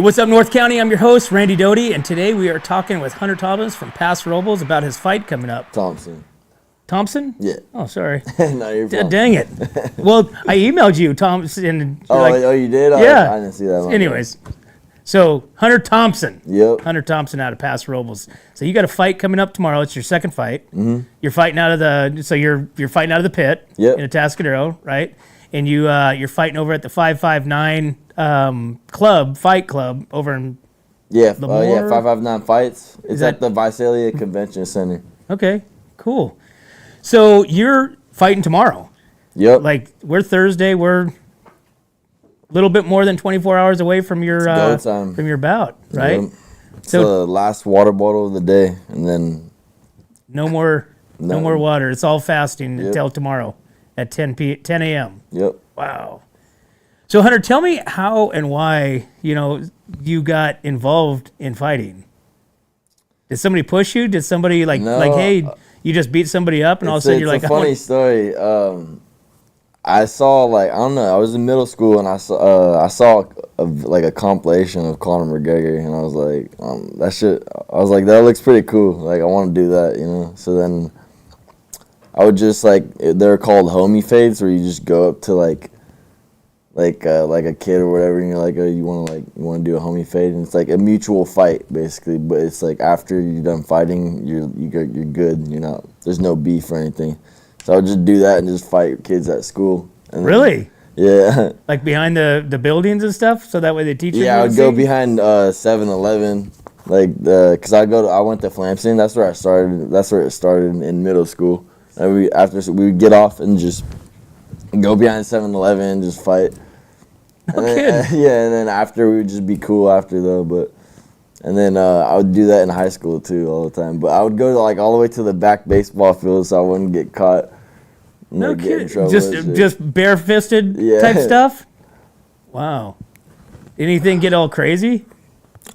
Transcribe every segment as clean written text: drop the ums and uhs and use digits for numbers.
What's up, North County? I'm your host, Randy Doty, and today we are talking with Hunter Thompson from Paso Robles about his fight coming up. Thompson. Thompson? Yeah. Oh, sorry. No, you're fine. Dang it. Well, I emailed you, Thompson. And oh, you did? Yeah. I didn't see that one. Anyways, so Hunter Thompson. Yep. Hunter Thompson out of Paso Robles. So you got a fight coming up tomorrow. It's your second fight. Mm-hmm. You're fighting out of you're fighting out of the pit. Yep. In Atascadero, right? And you're fighting over at the 559 fight club over in Yeah, 559 Fights. It's at the Visalia Convention Center. Okay, cool. So you're fighting tomorrow. Yep. Like, we're Thursday. We're a little bit more than 24 hours away from your go time. From your bout, right? Yep. So the last water bottle of the day, and then no more water. It's all fasting until tomorrow at 10 a.m. Yep. Wow. So Hunter, tell me how and why you got involved in fighting. Did somebody push you? Did somebody hey, you just beat somebody up and all of a sudden you're like, it's a funny story. I saw I don't know. I was in middle school and I saw a compilation of Conor McGregor and I was like, that shit. I was like, that looks pretty cool. Like I want to do that, So then I would just they're called homie fades where you just go up to like a kid or whatever, and you're like, oh, you want to do a homie fade, and it's like a mutual fight basically, but it's like after you're done fighting, you're good. There's no beef or anything. So I would just do that and just fight kids at school. And really? Yeah. Like behind the buildings and stuff, so that way they teach you. Yeah, I would go behind 7-Eleven, because I went to Thompson. That's where I started. That's where it started in middle school. And we would get off and just go behind 7-Eleven and just fight. No kidding. Yeah, and then after we would just be cool after though, and then I would do that in high school too all the time. But I would go to all the way to the back baseball field so I wouldn't get caught. No kidding. Just bare-fisted type stuff. Wow. Anything get all crazy?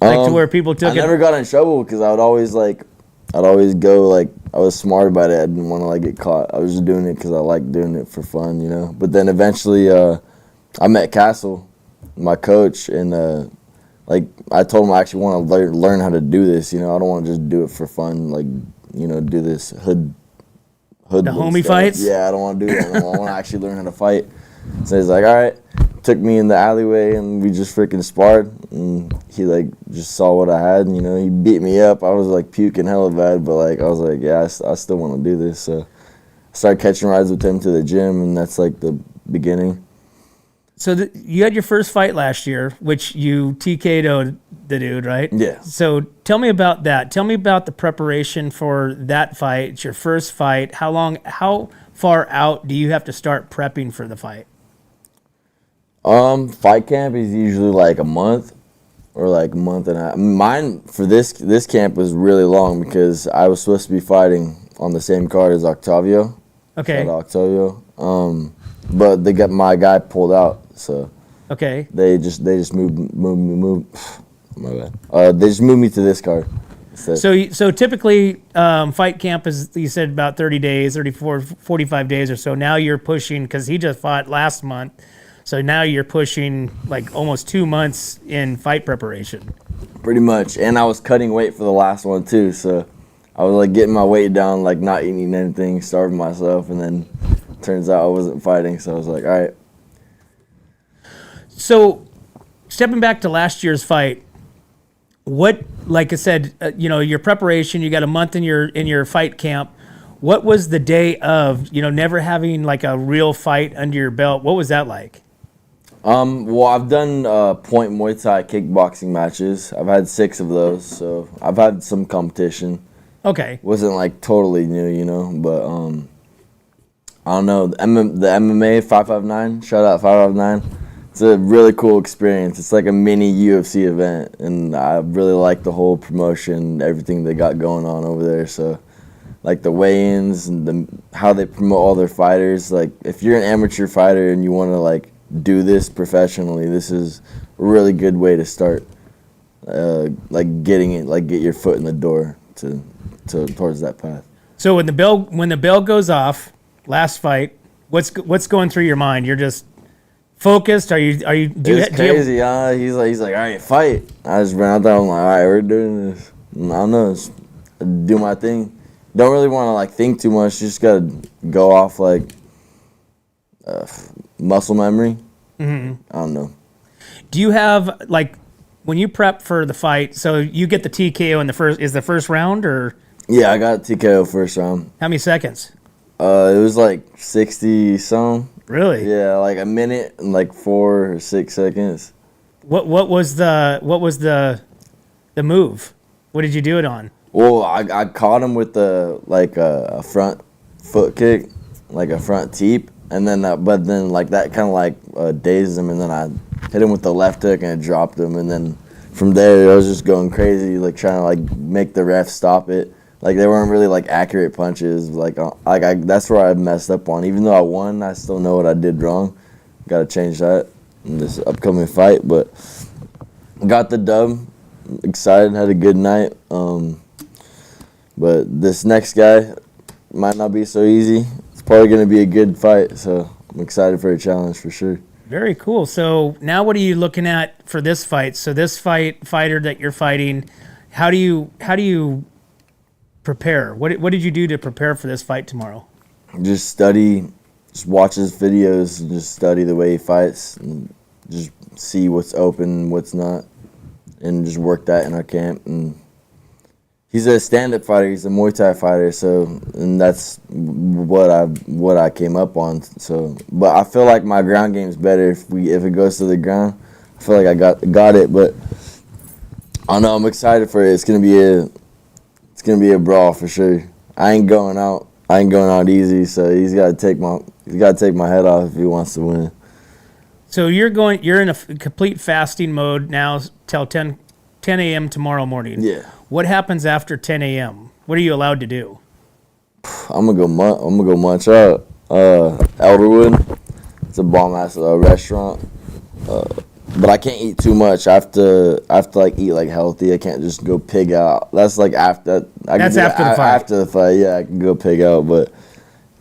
To where people took it? I never got in trouble because I would always go I was smart about it. I didn't want to get caught. I was just doing it because I liked doing it for fun, But then eventually, I met Castle, my coach, and I told him I actually want to learn how to do this. I don't want to just do it for fun, do this hood. The homie stuff. fights. Yeah, I don't want to do that. I want to actually learn how to fight. So he's like, all right. Took me in the alleyway and we just freaking sparred. And he just saw what I had. And, he beat me up. I was puking hella bad, but I was like, yeah, I still want to do this. So I started catching rides with him to the gym, and that's the beginning. So you had your first fight last year, which you TK'd the dude, right? Yeah. So tell me about that. Tell me about the preparation for that fight. It's your first fight. How far out do you have to start prepping for the fight? Fight camp is usually a month or a month and a half. Mine for this camp was really long because I was supposed to be fighting on the same card as Octavio. Okay. Octavio. But my guy pulled out, so. Okay. They just moved. My bad. They just moved me to this card. So typically, fight camp is, you said, about 30 days, 34, 45 days or so. Now you're pushing, because he just fought last month, so now you're pushing almost 2 months in fight preparation. Pretty much, and I was cutting weight for the last one too, so I was getting my weight down, not eating anything, starving myself, and then turns out I wasn't fighting, so I was like, all right. So, stepping back to last year's fight, what, like I said, your preparation, you got a month in your fight camp. What was the day of, never having a real fight under your belt? What was that like? Well, I've done point Muay Thai kickboxing matches. I've had 6 of those, so I've had some competition. Okay. Wasn't totally new, but I don't know, the MMA 559, shout out 559. It's a really cool experience. It's like a mini UFC event, and I really like the whole promotion, everything they got going on over there. So, the weigh-ins and how they promote all their fighters. If you're an amateur fighter and you want to do this professionally, this is a really good way to start. Getting it, get your foot in the door towards that path. So when the bell goes off, last fight, what's going through your mind? You're just focused? Are you? Do you, It's crazy, huh? He's like, all right, fight. I just ran out there. I'm like, all right, we're doing this. And I don't know, just do my thing. Don't really want to like think too much. You just gotta go off like muscle memory. I don't know. Do you have like when you prep for the fight? So you get the TKO in the first round, or Yeah, I got TKO first round. how many seconds? It was like 60 some. Really? Yeah, like a minute and like 4 or 6 seconds. What was the move? What did you do it on? Well, I caught him with a front foot kick, like a front teep, and then but then like that kind of like dazed him, and then I hit him with the left hook and it dropped him, and then from there I was just going crazy, like trying to like make the ref stop it. Like they weren't really like accurate punches. That's where I messed up on. Even though I won, I still know what I did wrong. Got to change that in this upcoming fight, but got the dub. Excited, had a good night. But this next guy might not be so easy. It's probably going to be a good fight, so I'm excited for a challenge for sure. Very cool. So now what are you looking at for this fight? So this fighter that you're fighting, how do you prepare? What did you do to prepare for this fight tomorrow? Just study, just watch his videos, and just study the way he fights, and just see what's open, what's not, and just work that in our camp. And he's a stand-up fighter. He's a Muay Thai fighter. So, and that's what I came up on. So, but I feel like my ground game's better if it goes to the ground. I feel like I got it. But I don't know. I'm excited for it. It's gonna be a brawl for sure. I ain't going out easy. So he's got to take my head off if he wants to win. So you're in a complete fasting mode now till 10 a.m. tomorrow morning. Yeah. What happens after 10 a.m.? What are you allowed to do? I'm gonna go munch out. Elderwood. It's a bomb ass restaurant. But I can't eat too much. I have to like eat like healthy. I can't just go pig out. That's like after. That's after the fight. After the fight, yeah, I can go pig out. But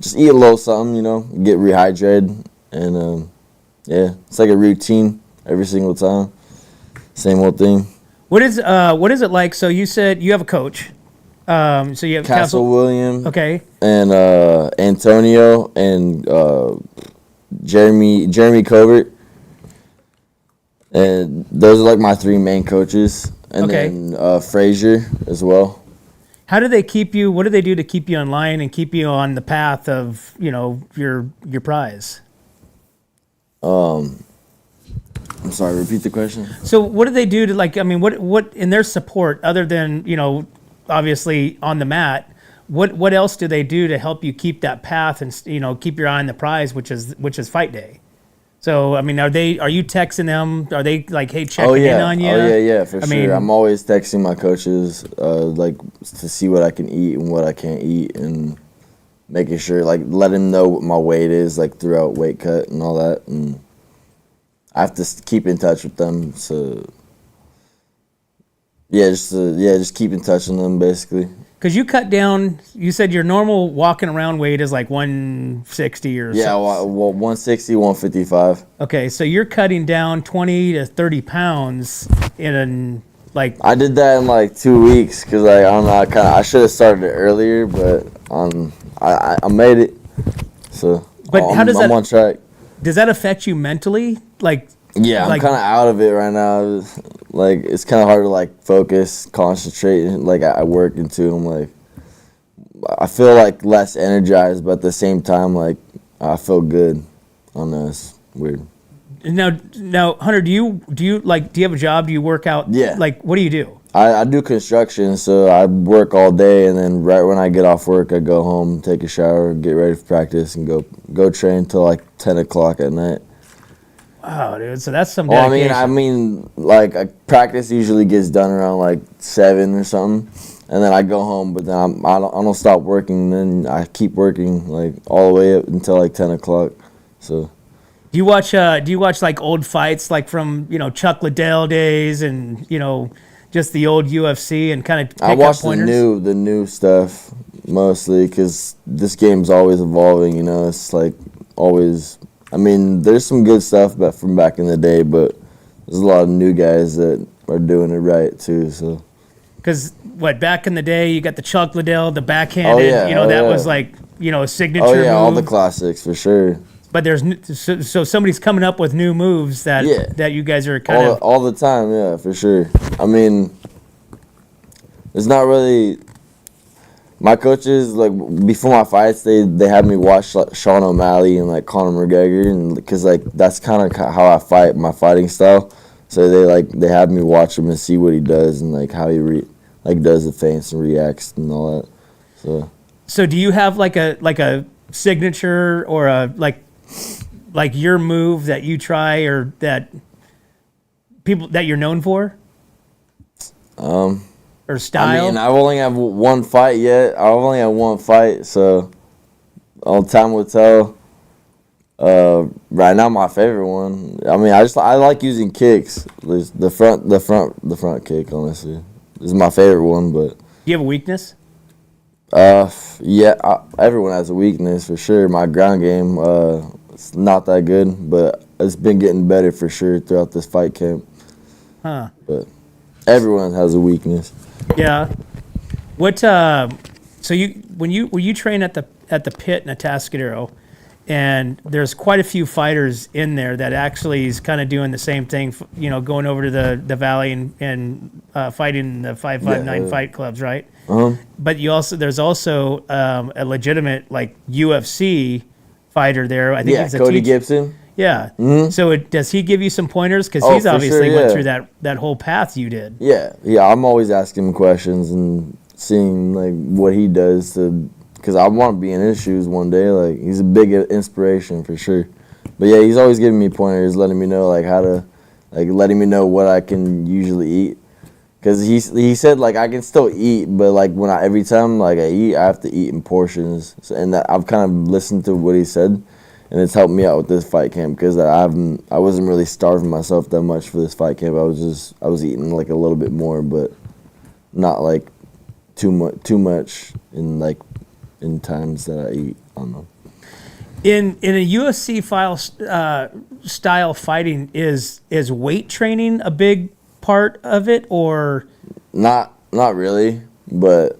just eat a little something, get rehydrated, and yeah, it's like a routine every single time. Same old thing. What is it like? So you said you have a coach. So you have Castle William. Okay. And Antonio and Jeremy Covert. And those are like my 3 main coaches. And then Frazier as well. How do they keep you? What do they do to keep you in line and keep you on the path of your prize? I'm sorry, repeat the question. So what do they do to what in their support other than obviously on the mat? What else do they do to help you keep that path and keep your eye on the prize, which is fight day? So are you texting them? Are they like, hey, checking in on you? Oh yeah, for sure. I'm always texting my coaches like to see what I can eat and what I can't eat, and making sure like let them know what my weight is like throughout weight cut and all that, and I have to keep in touch with them. So just keep in touch with them basically. Because you cut down, you said your normal walking around weight is like 160 or yeah, well 160, 155. Okay, so you're cutting down 20 to 30 pounds in I did that in like 2 weeks because I don't know, I should have started it earlier, but I made it. So but I'm on track. Does that affect you mentally? Yeah, I'm kind of out of it right now. Like, it's kind of hard to, like, focus, concentrate. Like, I work into them. Like, I feel, like, less energized, but at the same time, like, I feel good. I don't know. It's weird. Now, Hunter, do you have a job? Do you work out? Yeah. Like, what do you do? I do construction, so I work all day, and then right when I get off work, I go home, take a shower, get ready for practice, and go train till, like, 10 o'clock at night. Wow, dude. So that's some dedication. Well, I mean, like, practice usually gets done around, like, 7 or something. And then I go home, but then I don't stop working. Then I keep working, like, all the way up until, like, 10 o'clock. So. Do you watch like, old fights, like, from, Chuck Liddell days and, just the old UFC and kind of pick I watch up pointers? the new stuff, mostly, because this game's always evolving, It's, like, always I mean, there's some good stuff from back in the day, but there's a lot of new guys that are doing it right too. So. Because back in the day, you got the Chuck Liddell, the backhanded. Oh, yeah. That was like a signature. Oh yeah, move. all the classics for sure. But there's so somebody's coming up with new moves that you guys are kind of all the time. Yeah, for sure. I mean, it's not really. My coaches, like, before my fights, they had me watch like Sean O'Malley and like Conor McGregor, and because like that's kind of how I fight, my fighting style. So they have me watch him and see what he does and like how he does the feints and reacts and all that. So do you have like a signature or a like your move that you try or that people that you're known for? Or style? I mean, I've only had one fight yet. I've only had one fight, so all time will tell. Right now, my favorite one. I mean, I like using kicks. The front kick, honestly, is my favorite one. But do you have a weakness? Yeah, everyone has a weakness for sure. My ground game, it's not that good, but it's been getting better for sure throughout this fight camp. Huh. But everyone has a weakness. Yeah. What? So when you train at the pit in Atascadero, and there's quite a few fighters in there that actually is kind of doing the same thing. Going over to the valley and fighting the 559 fight clubs, right? But there's also a legitimate like UFC fighter there. I think he's a Cody Gibson. Yeah. Mm-hmm. So does he give you some pointers? Because he's obviously went through that whole path you did. Yeah. I'm always asking him questions and seeing like what he does because I want to be in his shoes one day. Like he's a big inspiration for sure. But yeah, he's always giving me pointers, letting me know like how to, like letting me know what I can usually eat. Because he said like I can still eat, but like every time like I eat, I have to eat in portions. And I've kind of listened to what he said. And it's helped me out with this fight camp because I wasn't really starving myself that much for this fight camp. I was eating like a little bit more, but not like too much in times that I eat. I don't know. In a UFC style fighting, is weight training a big part of it, or not really, but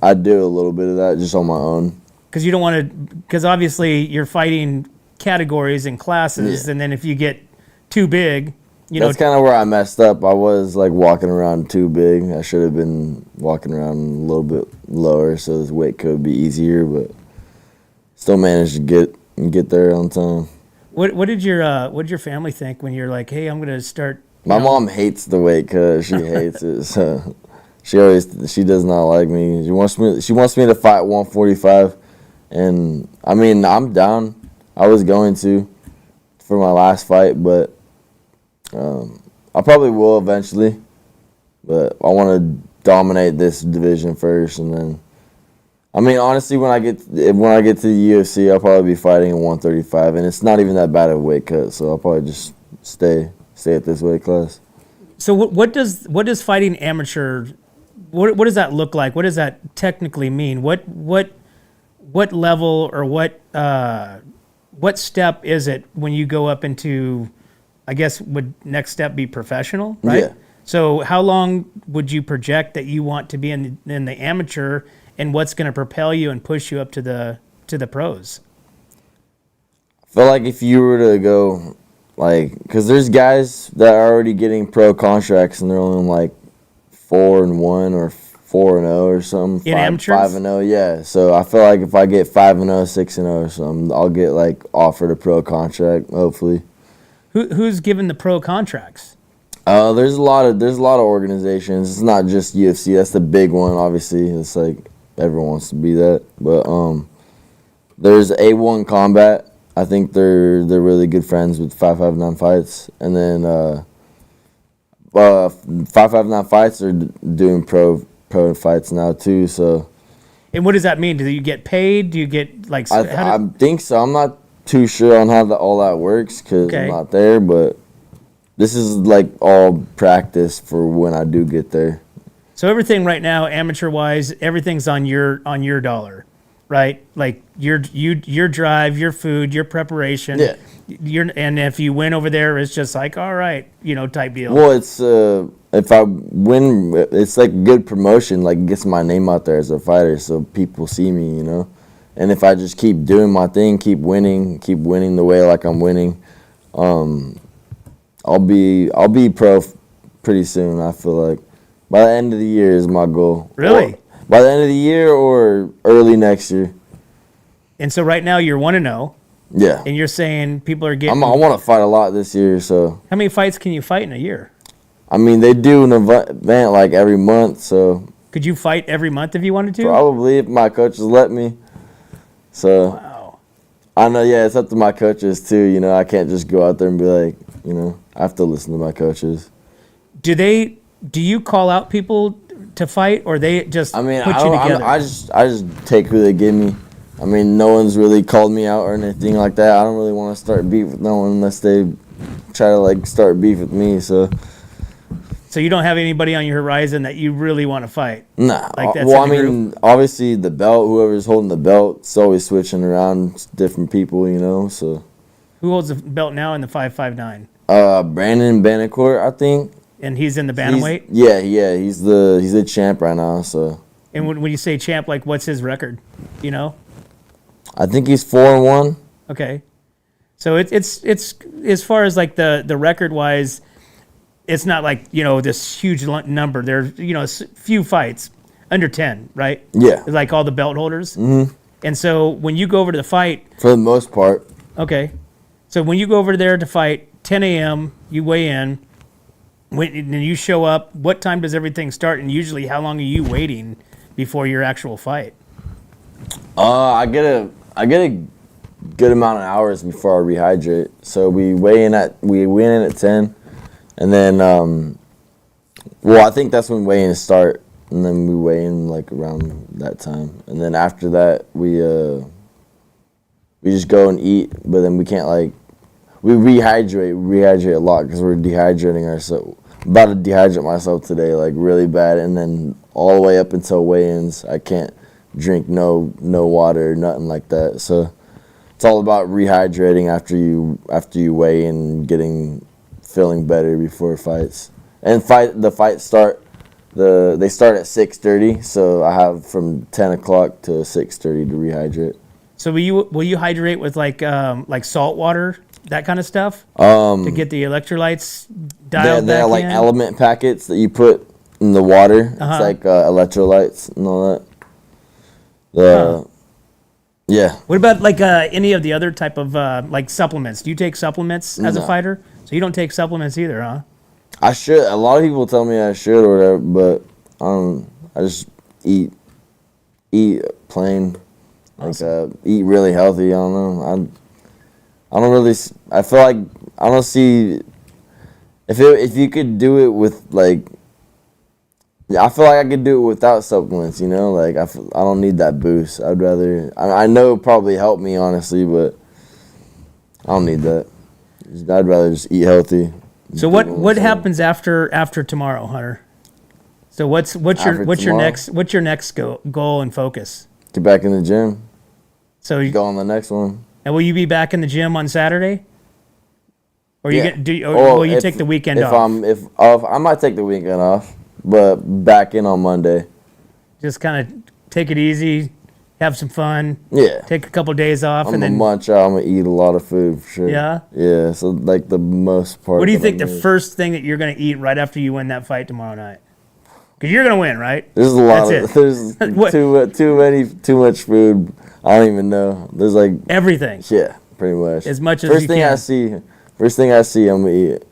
I do a little bit of that just on my own. Because you don't want to, because obviously you're fighting categories and classes, and then if you get too big, that's kind of where I messed up. I was like walking around too big. I should have been walking around a little bit lower so this weight could be easier, but still managed to get there on time. What did your family think when you're like, hey, I'm gonna start? My mom hates the weight cut. She hates it. So she does not like me. She wants me to fight 145. And, I mean, I'm down. I was going to for my last fight, but I probably will eventually. But I want to dominate this division first, and then, I mean, honestly, when I get to the UFC, I'll probably be fighting at 135, and it's not even that bad of a weight cut, so I'll probably just stay at this weight class. So what does fighting amateur? What does that look like? What does that technically mean? What level or what step is it when you go up into, I guess, would next step be professional, right? Yeah. So how long would you project that you want to be in the amateur, and what's going to propel you and push you up to the pros? I feel like if you were to go, like, because there's guys that are already getting pro contracts and they're only like 4-1 or 4-0 or something. In amateurs? 5-0, yeah. So I feel like if I get 5-0, 6-0 or something, I'll get like offered a pro contract, hopefully. Who's given the pro contracts? There's a lot of organizations. It's not just UFC. That's the big one, obviously. It's like everyone wants to be that. But there's A1 Combat. I think they're really good friends with 559 Fights, and then 559 Fights are doing pro fights now too. So. And what does that mean? Do you get paid? Do you get like? I think so. I'm not too sure on how all that works because I'm not there, but this is like all practice for when I do get there. So everything right now, amateur wise, everything's on your dollar. right? Like your drive, your food, your preparation. Yeah. And if you win over there, it's just like, all right, type deal. Well, it's if I win, it's like good promotion. Like, it gets my name out there as a fighter, so people see me, And if I just keep doing my thing, keep winning the way like I'm winning, I'll be pro pretty soon. I feel like by the end of the year is my goal. Really? Or by the end of the year or early next year. And so right now you're 1-0. Yeah. And you're saying people are getting. I want to fight a lot this year, so. How many fights can you fight in a year? I mean, they do an event like every month, so. Could you fight every month if you wanted to? Probably, if my coaches let me. So. Wow. I know, yeah, it's up to my coaches too. I can't just go out there and be like, I have to listen to my coaches. Do you call out people to fight, or they just put you together? I just take who they give me. I mean, no one's really called me out or anything like that. I don't really want to start beef with no one unless they try to start beef with me. So you don't have anybody on your horizon that you really want to fight? Nah. That's well, I mean, obviously the belt, whoever's holding the belt, it's always switching around. It's different people, So who holds the belt now in the 559? Brandon Bannicourt, I think. And he's in the bantamweight? Yeah, he's the champ right now. So. And when you say champ, what's his record? I think he's 4-1. Okay, so it's as far as the record wise, it's not this huge number. There's few fights under 10, right? Yeah. Like all the belt holders. Mm-hmm. And so when you go over to the fight, for the most part. Okay, so when you go over there to fight, 10 a.m. you weigh in. When you show up, what time does everything start? And usually, how long are you waiting before your actual fight? I get a good amount of hours before I rehydrate. So we weigh in at 10, and then I think that's when weigh-ins start, and then we weigh in around that time, and then after that we just go and eat, but then we can't we rehydrate a lot because we're dehydrating ourselves. About to dehydrate myself today really bad, and then all the way up until weigh-ins I can't drink no water, nothing like that. So it's all about rehydrating after you weigh and feeling better before fights. And the fights start at 6:30, so I have from 10 o'clock to 6:30 to rehydrate. So will you hydrate with like salt water, that kind of stuff, to get the electrolytes dialed back they're in? element packets that you put in the water. It's like electrolytes and all that. Yeah. What about any of the other type of supplements? Do you take supplements as a fighter? So you don't take supplements either, huh? I should. A lot of people tell me I should or whatever, but I just eat plain. Awesome. Eat really healthy. I don't know. I don't really. I feel like I don't see. If you could do it with I feel like I could do it without supplements. I don't need that boost. I'd rather. I know it'd probably help me honestly, but I don't need that. I'd rather just eat healthy. So what happens after tomorrow, Hunter? So what's your next goal and focus? Get back in the gym. So you go on the next one. And will you be back in the gym on Saturday? Or yeah. Will you take the weekend off? I might take the weekend off, but back in on Monday. Just kind of take it easy, have some fun. Yeah. Take a couple days off, I'm and then munch out. I'm gonna eat a lot of food for sure. Yeah. Yeah. So the most part. What do you think the first thing that you're gonna eat right after you win that fight tomorrow night? Because you're gonna win, right? There's a lot. There's too much food. I don't even know. There's everything. Yeah, pretty much. As much as first you thing can. First thing I see, I'm gonna eat it.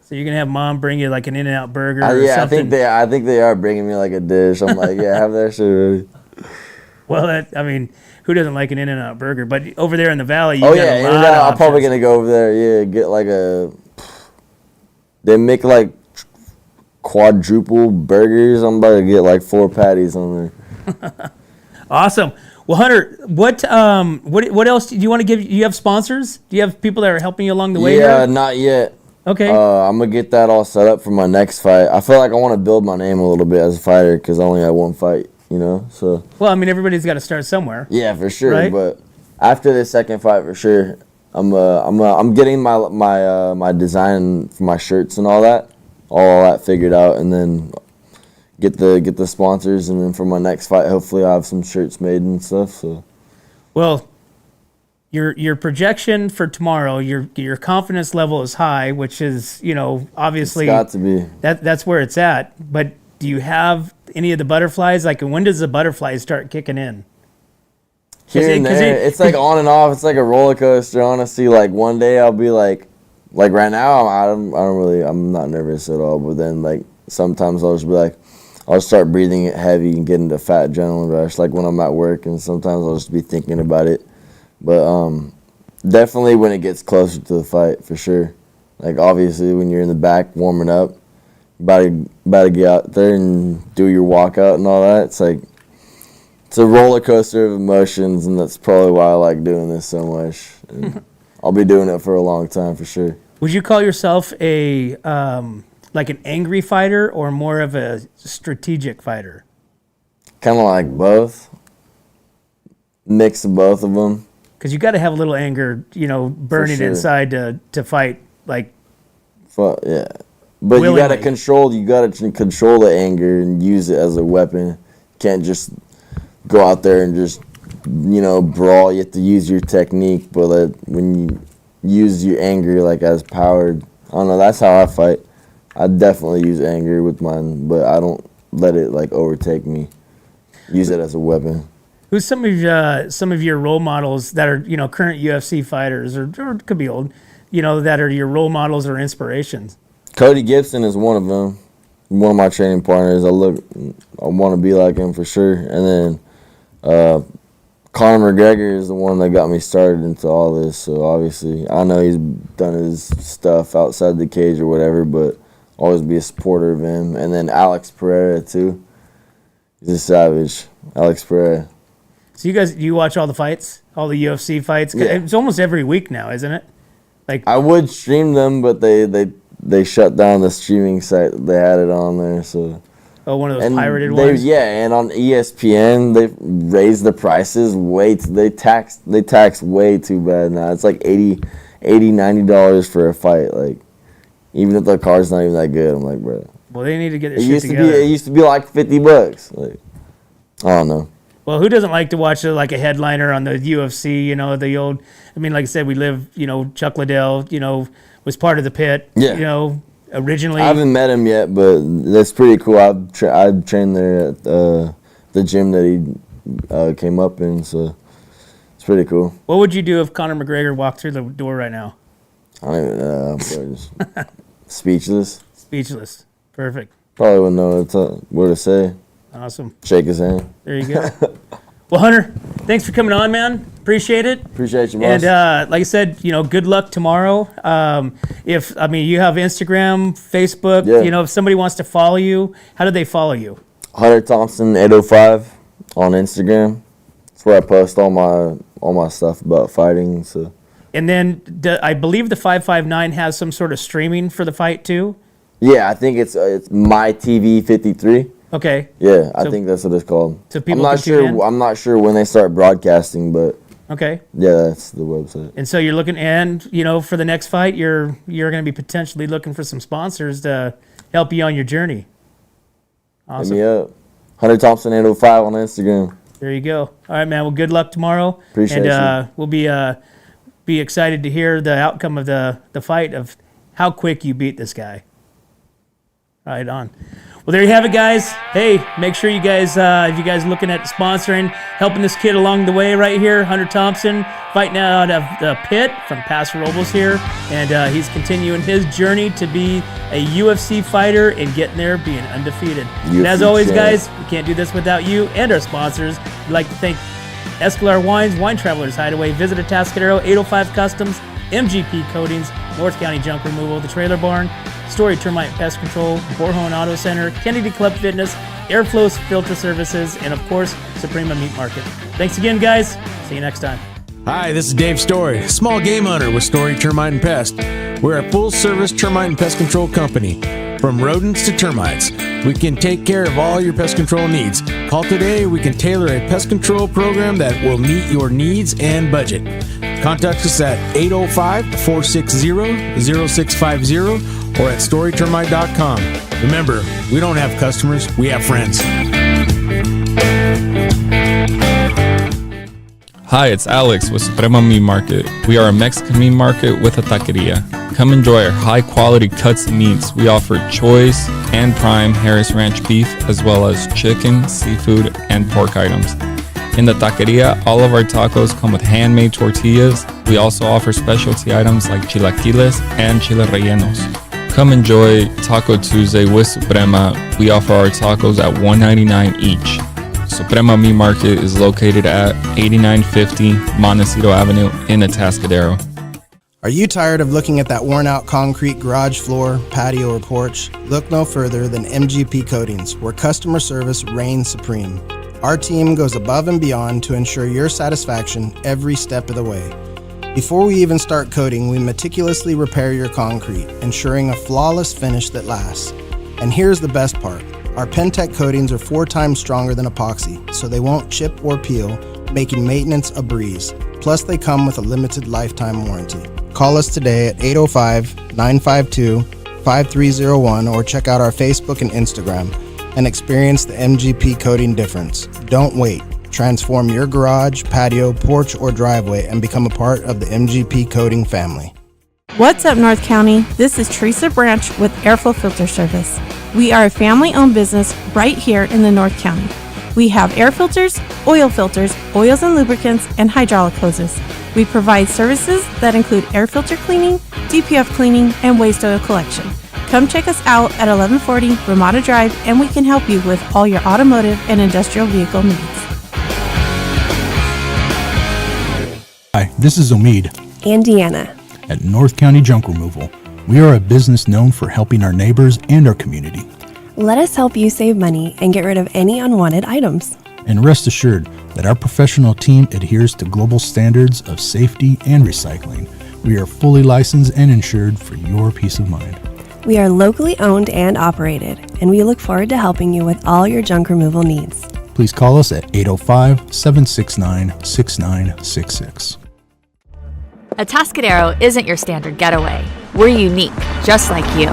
So you're gonna have mom bring you an In-N-Out burger or something? I think they are bringing me a dish. I'm have that shit ready. Well, who doesn't like an In-N-Out burger? But over there in the valley, you got a lot of options. I'm probably gonna go over there. Yeah, get they make quadruple burgers. I'm about to get 4 patties on there. Awesome. Well, Hunter, what else do you want to give? You have sponsors? Do you have people that are helping you along the way? Yeah, not yet. Okay. I'm gonna get that all set up for my next fight. I feel like I want to build my name a little bit as a fighter because I only had one fight you know. So Well, I mean, everybody's got to start somewhere. yeah, for sure. Right? But after this second fight, for sure, I'm getting my design for my shirts and all that figured out, and then get the sponsors, and then for my next fight, hopefully I'll have some shirts made and stuff. So Well, your projection for tomorrow, your confidence level is high, which is, you know, obviously it's got to be. that's where it's at. But do you have any of the butterflies? Like, when does the butterflies start kicking in? Here and there, it's like on and off. It's like a roller coaster, honestly. Like one day I'll be like right now I'm not nervous at all. But then like sometimes I'll just be like, I'll start breathing heavy and get into fat adrenaline rush, like when I'm at work, and sometimes I'll just be thinking about it. But definitely when it gets closer to the fight, for sure. Like obviously when you're in the back warming up, about to get out there and do your walkout and all that, it's a roller coaster of emotions, and that's probably why I like doing this so much. And I'll be doing it for a long time for sure. Would you call yourself a like an angry fighter or more of a strategic fighter? Kind of like both. Mix of both of them. Because you got to have a little anger, you know, burning sure. inside to fight. Like, Yeah, but willingly. you gotta control the anger and use it as a weapon. You can't just go out there and just, you know, brawl. You have to use your technique, but when you use your anger like as powered, I don't know. That's how I fight. I definitely use anger with mine, but I don't let it like overtake me. Use it as a weapon. who's some of your role models that are, you know, current UFC fighters or could be old, you know, that are your role models or inspirations? Cody Gibson is one of them. One of my training partners. I want to be like him for sure. And then Conor McGregor is the one that got me started into all this. So obviously, I know he's done his stuff outside the cage or whatever, but always be a supporter of him. And then Alex Pereira too. He's a savage. Alex Pereira. So you watch all the fights, all the UFC fights? Yeah. It's almost every week now, isn't it? Like, I would stream them, but they shut down the streaming site that they had it on there. So. oh, one of those And pirated ones? Yeah, and on ESPN they raised the prices they tax way too bad now. It's like $90 for a fight. Like, even if the card's not even that good, I'm like, bro. Well, they need to get their It shit used together. to be like $50. Like, I don't know. Well, who doesn't like to watch like a headliner on the UFC? You know, the old. I mean, like I said, we live. You know, Chuck Liddell. You know, was part of the pit. Yeah. You know, originally. I haven't met him yet, but that's pretty cool. I've trained there at the gym that he came up in, so it's pretty cool. What would you do if Conor McGregor walked through the door right now? I don't even know. I'm probably just speechless. Speechless. Perfect. Probably wouldn't know what to say. Awesome. Shake his hand. There you go. Well, Hunter, thanks for coming on, man. Appreciate it. Appreciate you, boss. And like I said, you know, good luck tomorrow. You have Instagram, Facebook. Yeah. You know, if somebody wants to follow you, how do they follow you? Hunter Thompson 805 on Instagram. That's where I post all my stuff about fighting. So. And then I believe the 559 has some sort of streaming for the fight too. Yeah, I think it's My TV 53. Okay. Yeah, I think that's what it's called. So people can tune in? I'm not sure when they start broadcasting, but Okay. yeah, that's the website. And so you're looking, and you know, for the next fight, you're going to be potentially looking for some sponsors to help you on your journey. Hit Awesome. me up. Hunter Thompson 805 on Instagram. There you go. All right, man. Well, good luck tomorrow. Appreciate and we'll be excited to hear the outcome of the fight of how quick you beat this guy. Right on. Well, there you have it, guys. Hey, make sure you guys, if you guys are looking at sponsoring, helping this kid along the way right here, Hunter Thompson, fighting out of the pit from Paso Robles here, and he's continuing his journey to be a UFC fighter and getting there, being undefeated. And as UFC always, champ. guys, we can't do this without you and our sponsors. We'd like to thank Escalar Wines, Wine Travelers Hideaway, Visit Atascadero, 805 Customs, MGP Coatings, North County Junk Removal, The Trailer Barn, Story Termite Pest Control, Borhone Auto Center, Kennedy Club Fitness, Airflow Filter Services, and of course, Suprema Meat Market. Thanks again, guys. See you next time. Hi, this is Dave Story, small game hunter with Story Termite and Pest. We're a full-service termite and pest control company. From rodents to termites, We can take care of all your pest control needs. Call today. We can tailor a pest control program that will meet your needs and budget. Contact us at 805-460-0650 or at storytermite.com. Remember, we don't have customers, we have friends. Hi, it's Alex with Suprema Meat Market. We are a Mexican meat market with a taqueria. Come enjoy our high-quality cuts and meats. We offer choice and prime Harris Ranch beef, as well as chicken, seafood, and pork items. In the taqueria, all of our tacos come with handmade tortillas. We also offer specialty items like chilaquiles and chile rellenos. Come enjoy Taco Tuesday with Suprema. We offer our tacos at $1.99 each. Suprema Meat Market is located at 8950 Montecito Avenue in Atascadero. Are you tired of looking at that worn-out concrete garage floor, patio, or porch? Look no further than MGP Coatings, where customer service reigns supreme. Our team goes above and beyond to ensure your satisfaction every step of the way. Before we even start coating, we meticulously repair your concrete, ensuring a flawless finish that lasts. And here's the best part. Our Pentec coatings are 4 times stronger than epoxy, so they won't chip or peel, making maintenance a breeze. Plus, they come with a limited lifetime warranty. Call us today at 805-952-5301 or check out our Facebook and Instagram and experience the MGP coating difference. Don't wait. Transform your garage, patio, porch, or driveway and become a part of the MGP coating family. What's up, North County? This is Teresa Branch with Airflow Filter Service. We are a family-owned business right here in the North County. We have air filters, oils and lubricants, and hydraulic hoses. We provide services that include air filter cleaning, DPF cleaning, and waste oil collection. Come check us out at 1140 Ramada Drive, and we can help you with all your automotive and industrial vehicle needs. Hi, this is Omid and Deanna at North County Junk Removal. We are a business known for helping our neighbors and our community. Let us help you save money and get rid of any unwanted items. And rest assured that our professional team adheres to global standards of safety and recycling. We are fully licensed and insured for your peace of mind. We are locally owned and operated, and we look forward to helping you with all your junk removal needs. Please call us at 805-769-6966. Atascadero isn't your standard getaway. We're unique, just like you.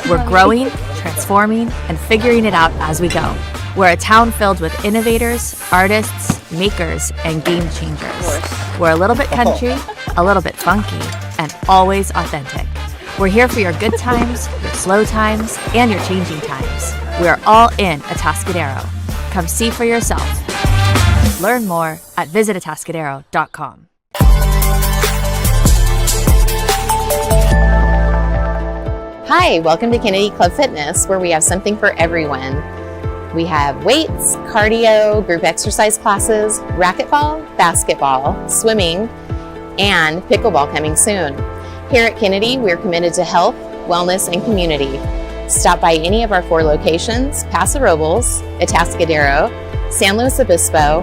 We're growing, transforming, and figuring it out as we go. We're a town filled with innovators, artists, makers, and game changers. We're a little bit country, a little bit funky, and always authentic. We're here for your good times, your slow times, and your changing times. We are all in Atascadero. Come see for yourself. Learn more at visitatascadero.com. Hi, welcome to Kennedy Club Fitness, where we have something for everyone. We have weights, cardio, group exercise classes, racquetball, basketball, swimming, and pickleball coming soon. Here at Kennedy, we're committed to health, wellness, and community. Stop by any of our 4 locations: Paso Robles, Atascadero, San Luis Obispo,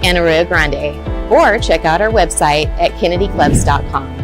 and Arroyo Grande, or check out our website at kennedyclubs.com.